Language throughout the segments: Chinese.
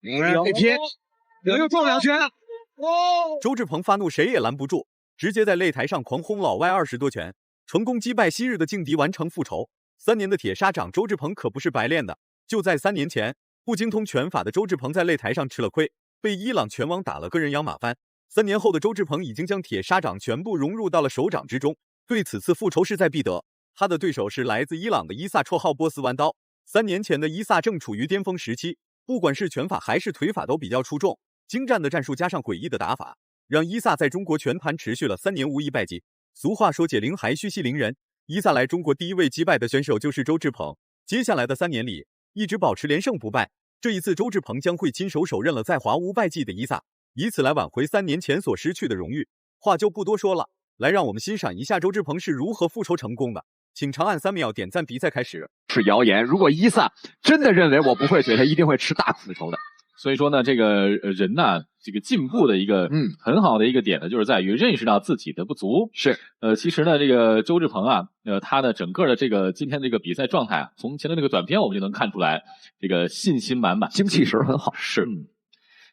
被拼，又撞2拳。周志鹏发怒，谁也拦不住，直接在擂台上狂轰老外20多拳，成功击败昔日的劲敌，完成复仇。3年的铁砂掌周志鹏可不是白练的。就在3年前，不精通拳法的周志鹏在擂台上吃了亏，被伊朗拳王打了个人仰马翻。3年后的周志鹏已经将铁砂掌全部融入到了手掌之中，对此次复仇势在必得。他的对手是来自伊朗的伊萨，绰号波斯弯刀。3年前的伊萨正处于巅峰时期，不管是拳法还是腿法都比较出众，精湛的战术加上诡异的打法，让伊萨在中国拳坛持续了3年无一败绩。俗话说解铃还须系铃人，伊萨来中国第一位击败的选手就是周志鹏。接下来的3年里，一直保持连胜不败。这一次周志鹏将会亲手手刃了在华无败绩的伊萨，以此来挽回3年前所失去的荣誉。话就不多说了，来让我们欣赏一下周志鹏是如何复仇成功的。请长按3秒点赞，比赛开始。是谣言，如果伊萨真的认为我不会嘴，他一定会吃大苦头的。所以说呢，这个人呢，这个进步的一个很好的一个点呢，就是在于认识到自己的不足。是，其实呢，这个周志鹏啊，他的整个的这个今天这个比赛状态啊，从前面这个短片我们就能看出来，这个信心满满，精气神很好。是，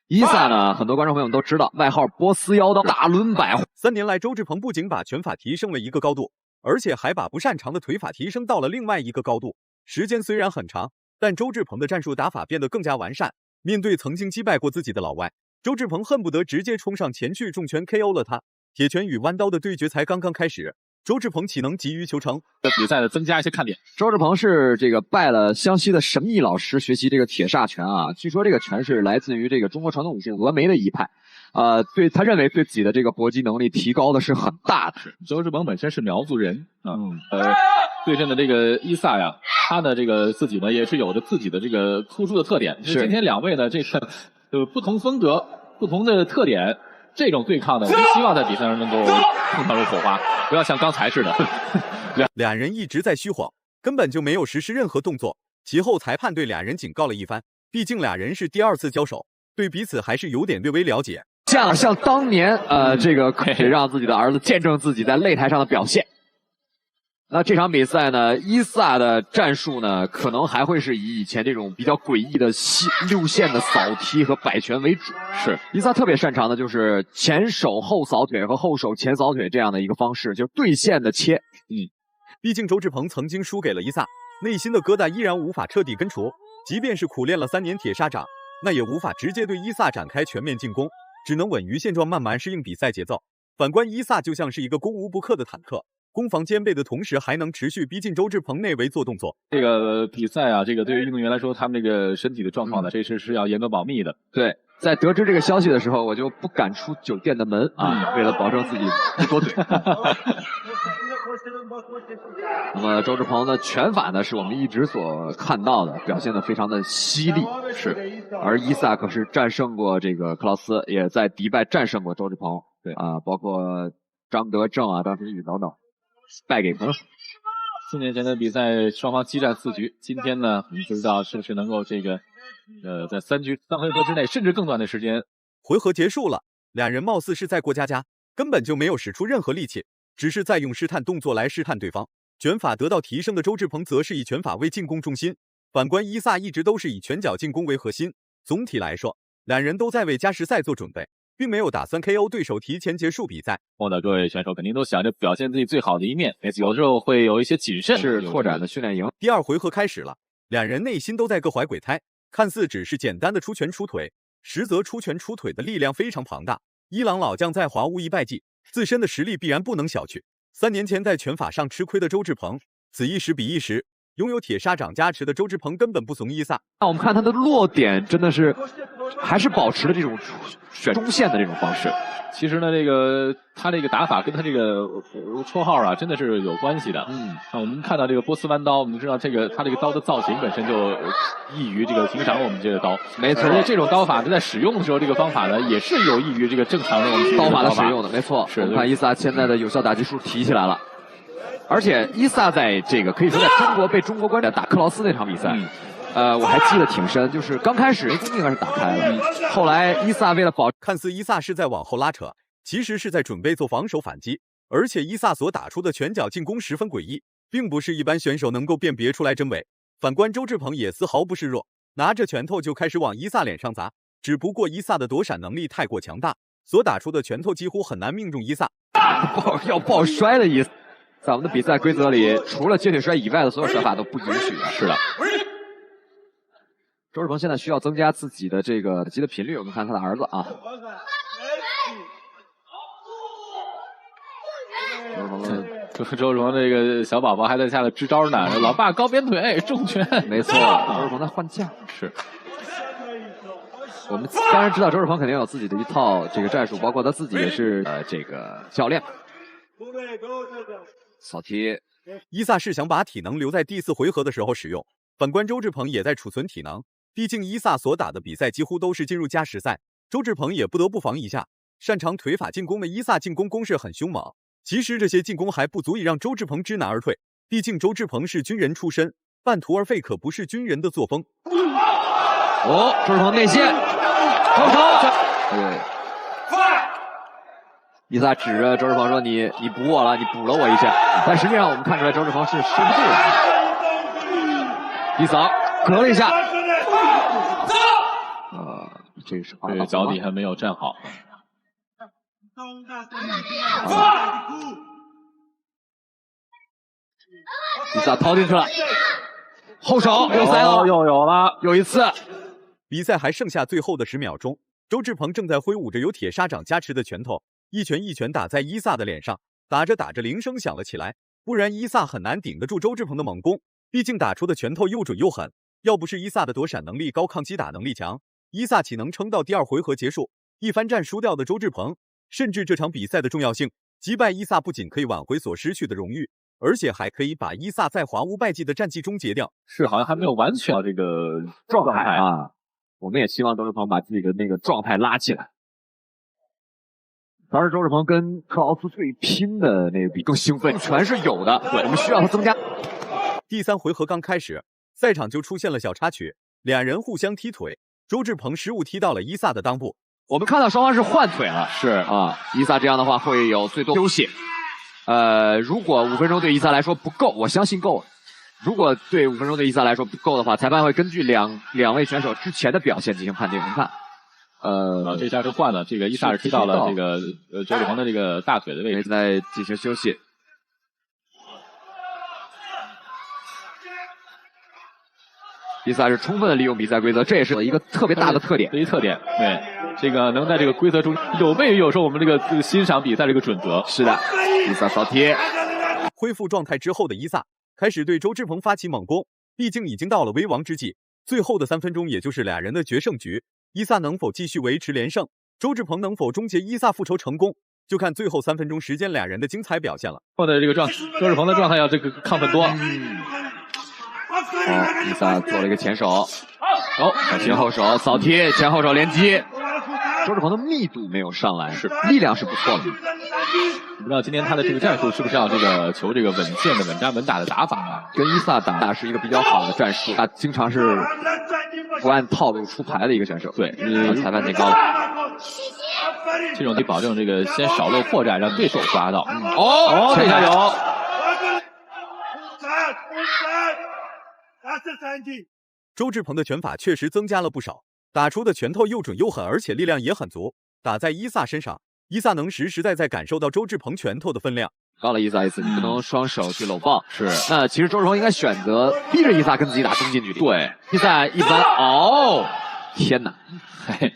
伊萨呢，很多观众朋友们都知道，外号波斯妖刀，大轮摆。3年来，周志鹏不仅把拳法提升了一个高度，而且还把不擅长的腿法提升到了另外一个高度。时间虽然很长，但周志鹏的战术打法变得更加完善。面对曾经击败过自己的老外，周志鹏恨不得直接冲上前去重拳 KO 了他。铁拳与弯刀的对决才刚刚开始，周志鹏岂能急于求成？这比赛的增加一些看点。周志鹏是这个拜了湘西的神秘老师学习这个铁砂拳啊，据说这个拳是来自于这个中国传统武术峨眉的一派。对他认为对自己的这个搏击能力提高的是很大的。周志鹏本身是苗族人啊，对阵的这个伊萨呀，他的这个自己呢也是有着自己的这个突出的特点。是今天2位呢这个不同风格、不同的特点，这种对抗呢，我们希望在比赛上能够碰撞出火花，不要像刚才似的。俩人一直在虚晃，根本就没有实施任何动作。其后裁判对俩人警告了一番，毕竟俩人是第2次交手，对彼此还是有点略微了解。像当年这个可以让自己的儿子见证自己在擂台上的表现。那这场比赛呢，伊萨的战术呢，可能还会是以前这种比较诡异的6线的扫踢和摆拳为主。是，伊萨特别擅长的就是前手后扫腿和后手前扫腿这样的一个方式，就是对线的切。毕竟周志鹏曾经输给了伊萨，内心的疙瘩依然无法彻底根除。即便是苦练了3年铁砂掌，那也无法直接对伊萨展开全面进攻，只能稳于现状，慢慢适应比赛节奏。反观伊萨就像是一个攻无不克的坦克，攻防兼备的同时，还能持续逼近周志鹏内围做动作。这个比赛啊，这个对于运动员来说，他们这个身体的状况呢，这是要严格保密的。对，在得知这个消息的时候，我就不敢出酒店的门啊，为了保证自己不多嘴。那么周志鹏的拳法呢，是我们一直所看到的，表现得非常的犀利。是，而伊萨可是战胜过这个克劳斯，也在迪拜战胜过周志鹏。对啊，包括张德正啊、张晨宇等等，败给朋友。4年前的比赛，双方激战4局。今天呢，我们不知道是不是能够这个，在3回合之内，甚至更短的时间。回合结束了，俩人貌似是在过家家，根本就没有使出任何力气，只是在用试探动作来试探对方。拳法得到提升的周志鹏则是以拳法为进攻重心，反观伊萨一直都是以拳脚进攻为核心。总体来说，两人都在为加时赛做准备，并没有打算 KO 对手提前结束比赛。各位选手肯定都想着表现自己最好的一面，有时候会有一些谨慎。是拓展的训练营。第2回合开始了，两人内心都在各怀鬼胎，看似只是简单的出拳出腿，实则出拳出腿的力量非常庞大。伊朗老将在华无一败绩，自身的实力必然不能小觑。3年前在拳法上吃亏的周志鹏，此一时彼一时，拥有铁砂掌加持的周志鹏根本不怂伊萨。那我们看他的落点真的是还是保持了这种选中线的这种方式。其实呢，他这个打法跟他这个绰号啊，真的是有关系的。我们看到这个波斯弯刀，我们知道他这个刀的造型本身就异于这个平常我们这个刀。没错，而且这种刀法在使用的时候，这个方法呢也是有益于这个正常的我们刀法的使用的。没错，是。我们看伊萨现在的有效打击数提起来了，而且伊萨在这个可以说在中国被中国观众打克劳斯那场比赛。我还记得挺深，就是刚开始人工应该是打开了，后来伊萨为了看似伊萨是在往后拉扯，其实是在准备做防守反击，而且伊萨所打出的拳脚进攻十分诡异，并不是一般选手能够辨别出来真伪。反观周志鹏也丝毫不示弱，拿着拳头就开始往伊萨脸上砸。只不过伊萨的躲闪能力太过强大，所打出的拳头几乎很难命中伊萨。要抱摔的意思。在我们的比赛规则里，除了接腿摔以外的所有手法都不允许的。是的。周志鹏现在需要增加自己的这个击的频率。我们看他的儿子啊。周志鹏这个小宝宝还在下面支招呢，老爸高鞭腿重拳。没错，周志鹏在换将。是。我们当然知道周志鹏肯定有自己的一套这个战术，包括他自己也是这个教练。扫踢，伊萨是想把体能留在第4回合的时候使用，反观周志鹏也在储存体能。毕竟伊萨所打的比赛几乎都是进入加时赛，周志鹏也不得不防一下。擅长腿法进攻的伊萨进攻攻势很凶猛，其实这些进攻还不足以让周志鹏知难而退，毕竟周志鹏是军人出身，半途而废可不是军人的作风。周志鹏内线，后手，对。伊萨指着周志鹏说：“你补我了，你补了我一下。”但实际上我们看出来周志鹏是收不住的。一扫，隔了一下。这是这个脚底还没有站好。伊萨掏进去了，后手又塞了，又有了，又一次。比赛还剩下最后的10秒钟，周志鹏正在挥舞着有铁砂掌加持的拳头。一拳一拳打在伊萨的脸上，打着打着铃声响了起来，不然伊萨很难顶得住周志鹏的猛攻，毕竟打出的拳头又准又狠，要不是伊萨的躲闪能力高、抗击打能力强，伊萨岂能撑到第2回合结束？一番战输掉的周志鹏，甚至这场比赛的重要性，击败伊萨不仅可以挽回所失去的荣誉，而且还可以把伊萨在华无败绩的战绩终结掉。是，好像还没有完全这个状态啊，我们也希望周志鹏把自己的那个状态拉起来。当时周志鹏跟克劳斯对拼的那个比更兴奋，全是有的。对，我们需要他增加。第3回合刚开始，赛场就出现了小插曲，两人互相踢腿，周志鹏失误踢到了伊萨的裆部。我们看到双方是换腿了，是啊，伊萨这样的话会有最多休息。如果5分钟对伊萨来说不够，我相信够了。如果对5分钟对伊萨来说不够的话，裁判会根据两位选手之前的表现进行判定。我们看。这下是换了，这个伊萨是踢到了这个周志鹏的这个大腿的位置，在进行休息。伊萨是充分的利用比赛规则，这也是一个特别大的特点。对，这个能在这个规则中有悖于有时候我们这个欣赏比赛这个准则。是的，伊萨扫踢。恢复状态之后的伊萨开始对周志鹏发起猛攻，毕竟已经到了危亡之际，最后的3分钟也就是俩人的决胜局。伊萨能否继续维持连胜？周志鹏能否终结伊萨复仇成功？就看最后3分钟时间俩人的精彩表现了。后的这个周志鹏的状态要这个亢奋多。伊萨做了一个前手，前后手扫踢，前后手连击。周志鹏的密度没有上来，是力量是不错的。不知道今天他的这个战术是不是要这个求这个稳健的稳扎稳打的打法啊？跟伊萨打是一个比较好的战术，他经常是不按套路出牌的一个选手。对，裁判太高了。这种得保证这个先少露破绽，让对手抓到。这下有。周志鹏的拳法确实增加了不少，打出的拳头又准又狠，而且力量也很足。打在伊萨身上，伊萨能实实在在感受到周志鹏拳头的分量。告了伊萨一次，你不能双手去搂抱。是，那其实周志鹏应该选择逼着伊萨跟自己打中近距离。对，伊萨一般天哪！嘿，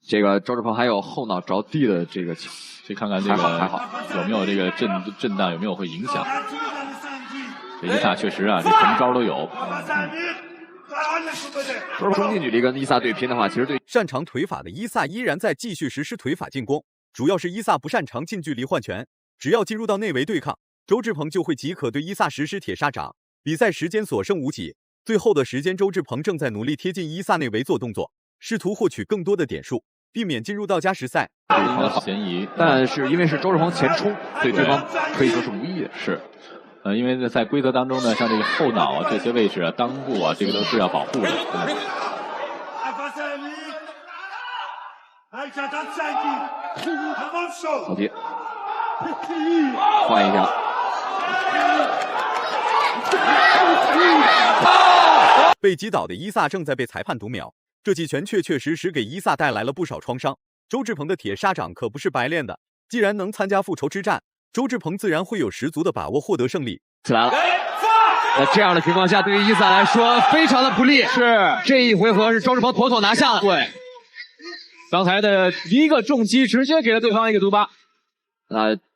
这个周志鹏还有后脑着地的这个，去看看这个还好有没有这个震荡，有没有会影响。这伊萨确实啊，这什么招都有。中近距离跟伊萨对拼的话，其实对擅长腿法的伊萨依然在继续实施腿法进攻，主要是伊萨不擅长近距离换拳，只要进入到内围对抗，周志鹏就会即可对伊萨实施铁砂掌。比赛时间所剩无几，最后的时间周志鹏正在努力贴近伊萨内围做动作，试图获取更多的点数，避免进入到加时赛。嫌疑，但是因为是周志鹏前冲，对对方可以说是无益的。是。因为在规则当中呢，像这个后脑啊这些位置啊、裆部啊，这个都是要保护的。好踢，换一下。被击倒的伊萨正在被裁判读秒，这记拳确实给伊萨带来了不少创伤。周志鹏的铁砂掌可不是白练的，既然能参加复仇之战，周志鹏自然会有十足的把握获得胜利。起来了。那这样的情况下，对于伊萨来说非常的不利。是这一回合是周志鹏妥妥拿下了。对，刚才的一个重击直接给了对方一个毒疤。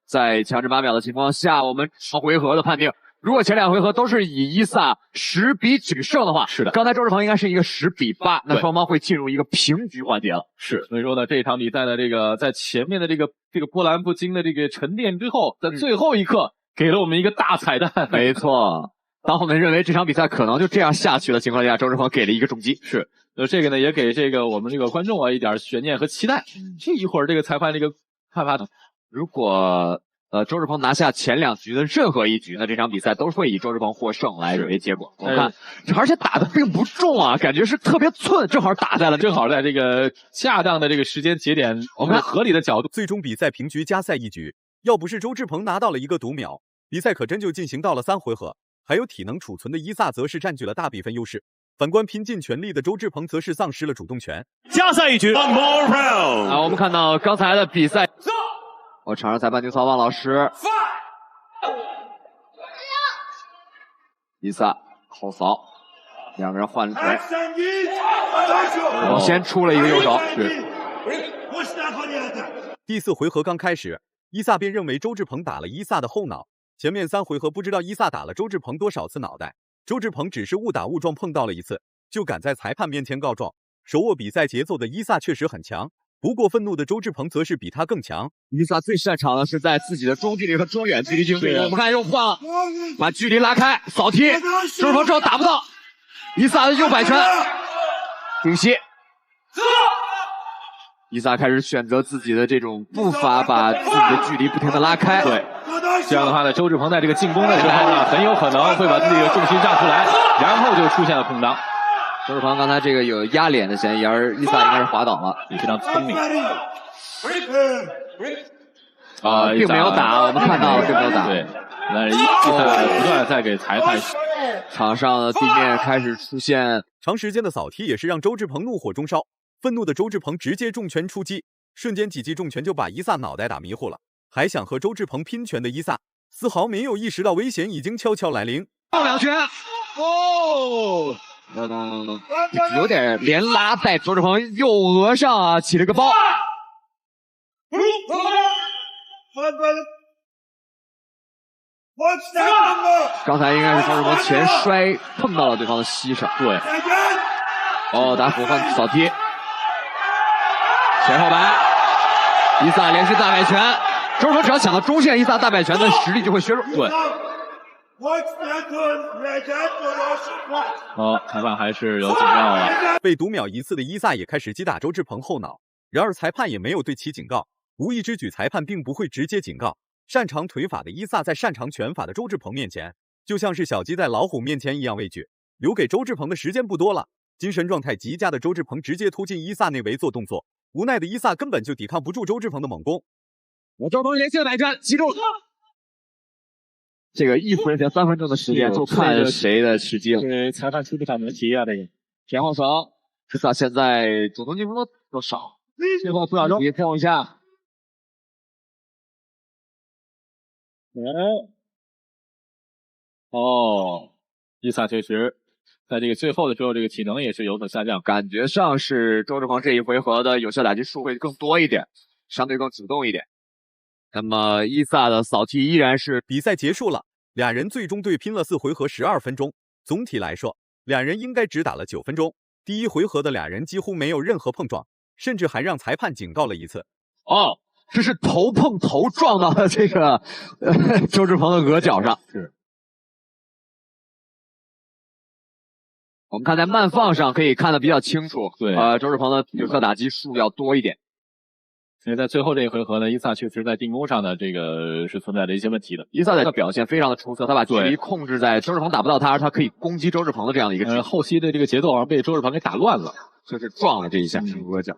在强制8秒的情况下，我们回合的判定，如果前2回合都是以伊萨10比9胜的话，是的，刚才周志鹏应该是一个10比8，那双方会进入一个平局环节了。是，所以说呢，这场比赛的在前面的这个波澜不惊的这个沉淀之后，在最后一刻给了我们一个大彩蛋。没错，当我们认为这场比赛可能就这样下去的情况下，周志鹏给了一个重击。是，这个呢也给我们这个观众啊一点悬念和期待。这一会儿这个裁判这个判罚的，如果周志鹏拿下前2局的任何一局，那这场比赛都会以周志鹏获胜来为结果。我看，而且打的并不重啊，感觉是特别寸，正好打在了，正好在这个恰当的这个时间节点，我们合理的角度。最终比赛平局加赛1局，要不是周志鹏拿到了一个读秒，比赛可真就进行到了3回合。还有体能储存的伊萨则是占据了大比分优势，反观拼尽全力的周志鹏则是丧失了主动权。加赛1局。我们看到刚才的比赛。场上裁判牛曹旺老师，伊萨后扫，两个人换了腿，我先出了一个右手。第4回合刚开始，伊萨便认为周志鹏打了伊萨的后脑。前面3回合不知道伊萨打了周志鹏多少次脑袋，周志鹏只是误打误撞碰到了1次，就敢在裁判面前告状。手握比赛节奏的伊萨确实很强。不过愤怒的周志鹏则是比他更强。伊萨最擅长的是在自己的中距离和中远距离竞技。我们看又换了，把距离拉开，扫踢，周志鹏之后打不到，伊萨的右摆拳，顶膝。伊萨开始选择自己的这种步伐，把自己的距离不停的拉开。对，这样的话呢，周志鹏在这个进攻的时候呢，很有可能会把自己的重心让出来，然后就出现了空当。周志鹏刚才这个有压脸的嫌疑，而伊萨应该是滑倒了，也非常聪明。并没有打，我们看到了并没有打。对，那伊萨不断在给裁判。场上的地面开始出现长时间的扫踢，也是让周志鹏怒火中烧。愤怒的周志鹏直接重拳出击，瞬间几记重拳就把伊萨脑袋打迷糊了。还想和周志鹏拼拳的伊萨，丝毫没有意识到危险已经悄悄来临。2拳，有点连拉在周志鹏右额上啊，起了个包。刚才应该是周志鹏前摔碰到了对方的膝上。对。打俯换扫踢，前后摆，伊萨连续大摆拳。周志鹏只要抢到中线，伊萨大摆拳的实力就会削弱。对。裁判还是有警告了。被读秒1次的伊萨也开始击打周志鹏后脑，然而裁判也没有对其警告。无意之举，裁判并不会直接警告。擅长腿法的伊萨在擅长拳法的周志鹏面前，就像是小鸡在老虎面前一样畏惧。留给周志鹏的时间不多了，精神状态极佳的周志鹏直接突进伊萨内围做动作，无奈的伊萨根本就抵抗不住周志鹏的猛攻。周志鹏连续摆拳击中。这个1分钱3分钟的时间，就看谁的时机了。对，裁判出不场问题啊，这个前后扫，伊萨现在主动进攻多少？最后4秒钟，别跳一下。伊萨确实在这个最后的时候，这个体能也是有所下降，感觉上是周志鹏这一回合的有效打击数会更多一点，相对更主动一点。那么伊萨的扫踢依然是。比赛结束了，俩人最终对拼了4回合12分钟。总体来说，俩人应该只打了9分钟。第1回合的俩人几乎没有任何碰撞，甚至还让裁判警告了1次。这是头碰头撞到了这个周志鹏的额角上。是。我们看在慢放上可以看得比较清楚。对。周志鹏的有效打击数要多一点。所以在最后这一回合呢，伊萨确实在进攻上的这个是存在着一些问题的。伊萨的表现非常的出色，他把距离控制在周志鹏打不到他，他可以攻击周志鹏的这样的一个后期的这个节奏好像被周志鹏给打乱了，就是撞了这一下额角。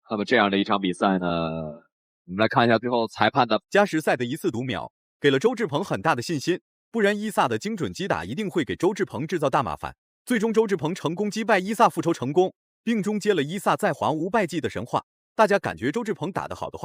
那么这样的一场比赛呢，我们来看一下最后裁判的加时赛的1次读秒，给了周志鹏很大的信心，不然伊萨的精准击打一定会给周志鹏制造大麻烦。最终周志鹏成功击败伊萨复仇成功，并终结了伊萨在华无败绩的神话。大家感觉周志鹏打得好的话，